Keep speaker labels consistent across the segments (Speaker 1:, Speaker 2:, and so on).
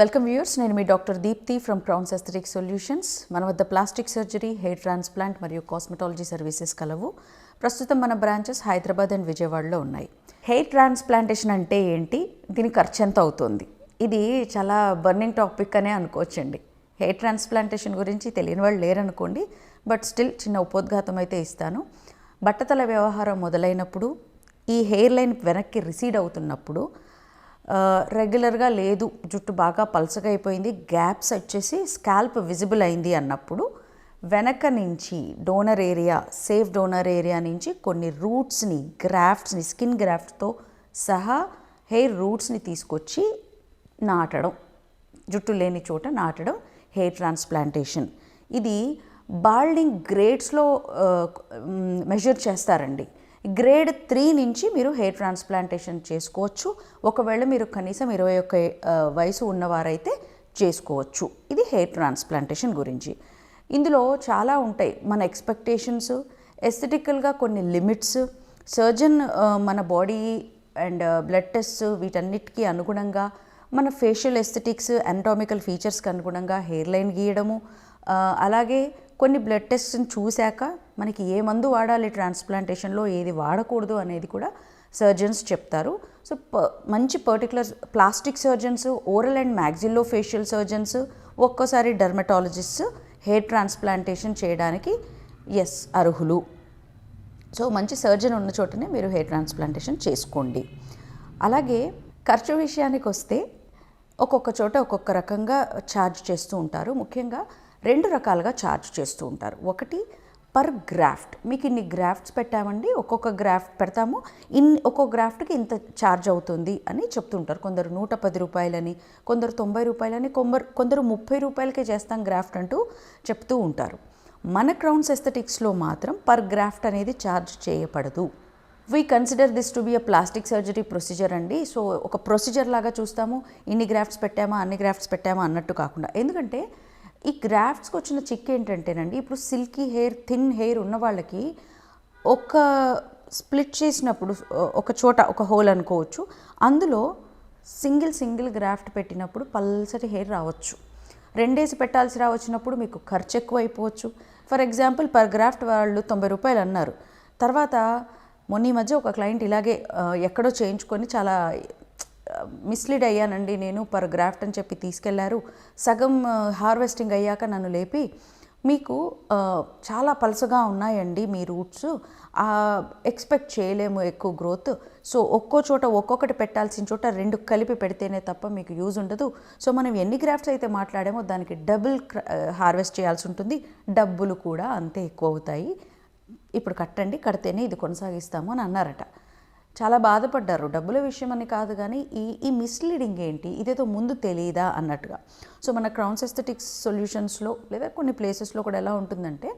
Speaker 1: Welcome viewers, నేను మీ doctor Deepthi from crowns aesthetic solutions. మన వద్ద ప్లాస్టిక్ సర్జరీ, హెయిర్ ట్రాన్స్ప్లాంట్ మరియు కాస్మెటాలజీ సర్వీసెస్ కలవు. ప్రస్తుతం మన బ్రాంచెస్ హైదరాబాద్ అండ్ విజయవాడలో ఉన్నాయి. హెయిర్ ట్రాన్స్ప్లాంటేషన్ అంటే ఏంటి, దీని ఖర్చు ఎంత అవుతుంది? ఇది చాలా బర్నింగ్ టాపిక్ అనే అనుకోవచ్చండి. హెయిర్ ట్రాన్స్ప్లాంటేషన్ గురించి తెలియని వాళ్ళు లేరనుకోండి, బట్ స్టిల్ చిన్న ఉపోద్ఘాతం అయితే ఇస్తాను. బట్టతల వ్యవహారం మొదలైనప్పుడు, ఈ హెయిర్ లైన్ వెనక్కి రిసీడ్ అవుతున్నప్పుడు, రెగ్యులర్గా లేదు, జుట్టు బాగా పల్చగా అయిపోయింది, గ్యాప్స్ వచ్చేసి స్కాల్ప్ విజిబుల్ అయింది అన్నప్పుడు వెనక నుంచి donor area, safe donor area నుంచి కొన్ని రూట్స్ని, గ్రాఫ్ట్స్ని, స్కిన్ గ్రాఫ్ట్తో సహా హెయిర్ రూట్స్ని తీసుకొచ్చి నాటడం, జుట్టు లేని చోట నాటడం హెయిర్ ట్రాన్స్ప్లాంటేషన్. ఇది బాల్డింగ్ గ్రేడ్స్లో మెజర్ చేస్తారండి. గ్రేడ్ 3 నుంచి మీరు హెయిర్ ట్రాన్స్ప్లాంటేషన్ చేసుకోవచ్చు. ఒకవేళ మీరు కనీసం 21 వయసు ఉన్నవారైతే చేసుకోవచ్చు. ఇది హెయిర్ ట్రాన్స్ప్లాంటేషన్ గురించి. ఇందులో చాలా ఉంటాయి. మన ఎక్స్పెక్టేషన్స్, ఎస్థెటికల్గా కొన్ని లిమిట్స్, సర్జన్ మన బాడీ అండ్ బ్లడ్ టెస్ట్ వీటన్నిటికీ అనుగుణంగా మన ఫేషియల్ ఎస్థెటిక్స్, అనటామికల్ ఫీచర్స్కి అనుగుణంగా హెయిర్ లైన్ గీయడము, అలాగే కొన్ని బ్లడ్ టెస్ట్ని చూశాక మనకి ఏ మందు వాడాలి ట్రాన్స్ప్లాంటేషన్లో, ఏది వాడకూడదు అనేది కూడా సర్జన్స్ చెప్తారు. సో మంచి particular plastic surgeons, oral and maxillofacial surgeons, ఒక్కోసారి డర్మటాలజిస్ట్స్ హెయిర్ ట్రాన్స్ప్లాంటేషన్ చేయడానికి అర్హులు. సో మంచి సర్జన్ ఉన్న చోటనే మీరు హెయిర్ ట్రాన్స్ప్లాంటేషన్ చేసుకోండి. అలాగే ఖర్చు విషయానికి వస్తే ఒక్కొక్క చోట ఒక్కొక్క రకంగా ఛార్జ్ చేస్తూ ఉంటారు. ముఖ్యంగా 2 రకాలుగా ఛార్జ్ చేస్తూ ఉంటారు. ఒకటి పర్ గ్రాఫ్ట్, మీకు ఇన్ని గ్రాఫ్ట్స్ పెట్టామండి, ఒక్కొక్క గ్రాఫ్ట్ పెడతాము, ఒక్కొక్క గ్రాఫ్ట్కి ఇంత ఛార్జ్ అవుతుంది అని చెప్తుంటారు. కొందరు 110 రూపాయలని, కొందరు 90 రూపాయలని, కొందరు 30 రూపాయలకే చేస్తాం గ్రాఫ్ట్ అంటూ చెప్తూ ఉంటారు. మన క్రౌన్స్ ఎస్థెటిక్స్లో మాత్రం పర్ గ్రాఫ్ట్ అనేది ఛార్జ్ చేయబడదు. We consider this to be a plastic surgery procedure అండి. సో ఒక ప్రొసీజర్ లాగా చూస్తాము, ఇన్ని గ్రాఫ్ట్స్ పెట్టామా, అన్ని గ్రాఫ్ట్స్ పెట్టామా అన్నట్టు కాకుండా. ఎందుకంటే ఈ గ్రాఫ్ట్స్కి వచ్చిన చిక్ ఏంటంటేనండి, ఇప్పుడు సిల్కీ హెయిర్, థిన్ హెయిర్ ఉన్న వాళ్ళకి ఒక స్ప్లిట్ చేసినప్పుడు ఒక చోట ఒక హోల్ అనుకోవచ్చు, అందులో సింగిల్ గ్రాఫ్ట్ పెట్టినప్పుడు పల్సటి హెయిర్ రావచ్చు. 2 పెట్టాల్సి రావచ్చినప్పుడు మీకు ఖర్చు ఎక్కువ అయిపోవచ్చు. ఫర్ ఎగ్జాంపుల్ పర్ గ్రాఫ్ట్ వాళ్ళు 90 రూపాయలు అన్నారు. తర్వాత మొన్న ఈ మధ్య ఒక క్లయింట్ ఇలాగే ఎక్కడో చేయించుకొని చాలా మిస్లీడ్ అయ్యానండి నేను, పర్ గ్రాఫ్ట్ అని చెప్పి తీసుకెళ్లారు. సగం హార్వెస్టింగ్ అయ్యాక నన్ను లేపి, మీకు చాలా పలసగా ఉన్నాయండి మీ రూట్స్, ఎక్స్పెక్ట్ చేయలేము ఎక్కువ గ్రోత్, సో ఒక్కో చోట ఒక్కొక్కటి పెట్టాల్సిన చోట 2 కలిపి పెడితేనే తప్ప మీకు యూజ్ ఉండదు. సో మనం ఎన్ని గ్రాఫ్ట్స్ అయితే మాట్లాడామో దానికి డబుల్ హార్వెస్ట్ చేయాల్సి ఉంటుంది, డబ్బులు కూడా అంతే ఎక్కువ అవుతాయి, ఇప్పుడు కట్టండి, కడితేనే ఇది కొనసాగిస్తాము అని అన్నారట. చాలా బాధపడ్డారు. డబ్బుల విషయం అని కాదు కానీ ఈ మిస్లీడింగ్ ఏంటి, ఇదేదో ముందు తెలియదా అన్నట్టుగా. సో మన క్రౌన్స్ ఎస్థెటిక్స్ సొల్యూషన్స్లో లేదా కొన్ని ప్లేసెస్లో కూడా ఎలా ఉంటుందంటే,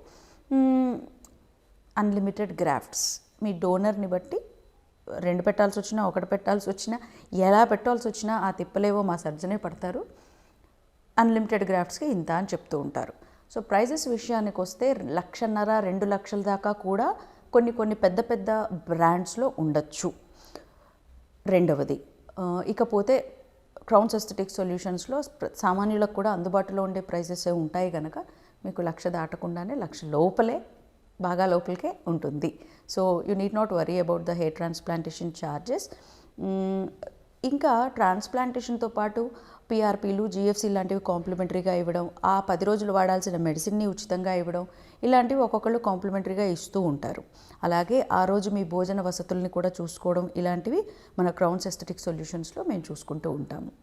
Speaker 1: అన్లిమిటెడ్ గ్రాఫ్ట్స్, మీ డోనర్ని బట్టి 2 పెట్టాల్సి వచ్చినా, 1 పెట్టాల్సి వచ్చినా, ఎలా పెట్టాల్సి వచ్చినా ఆ తిప్పలేవో మా సర్జనే పడతారు. అన్లిమిటెడ్ గ్రాఫ్ట్స్కి ఇంత అని చెప్తూ ఉంటారు. సో ప్రైజెస్ విషయానికి వస్తే 1,50,000, 2 లక్షల దాకా కూడా కొన్ని పెద్ద బ్రాండ్స్లో ఉండొచ్చు. రెండవది, ఇకపోతే క్రౌన్స్ ఎస్థెటిక్ సొల్యూషన్స్లో సామాన్యులకు కూడా అందుబాటులో ఉండే ప్రైజెస్ ఉంటాయి కనుక మీకు 1,00,000 దాటకుండానే 1,00,000 లోపలే, బాగా లోపలికే ఉంటుంది. So you need not worry about the hair transplantation charges. ఇంకా ట్రాన్స్ప్లాంటేషన్తో పాటు పిఆర్పీలు, జిఎఫ్సి లాంటివి కాంప్లిమెంటరీగా ఇవ్వడం, ఆ 10 రోజులు వాడాల్సిన మెడిసిన్ని ఉచితంగా ఇవ్వడం, ఇలాంటివి ఒక్కొక్కళ్ళు కాంప్లిమెంటరీగా ఇస్తూ ఉంటారు. అలాగే ఆ రోజు మీ భోజన వసతుల్ని కూడా చూసుకోవడం, ఇలాంటివి మన క్రౌన్స్ ఎస్థెటిక్ సొల్యూషన్స్లో మేము చూసుకుంటూ ఉంటాము.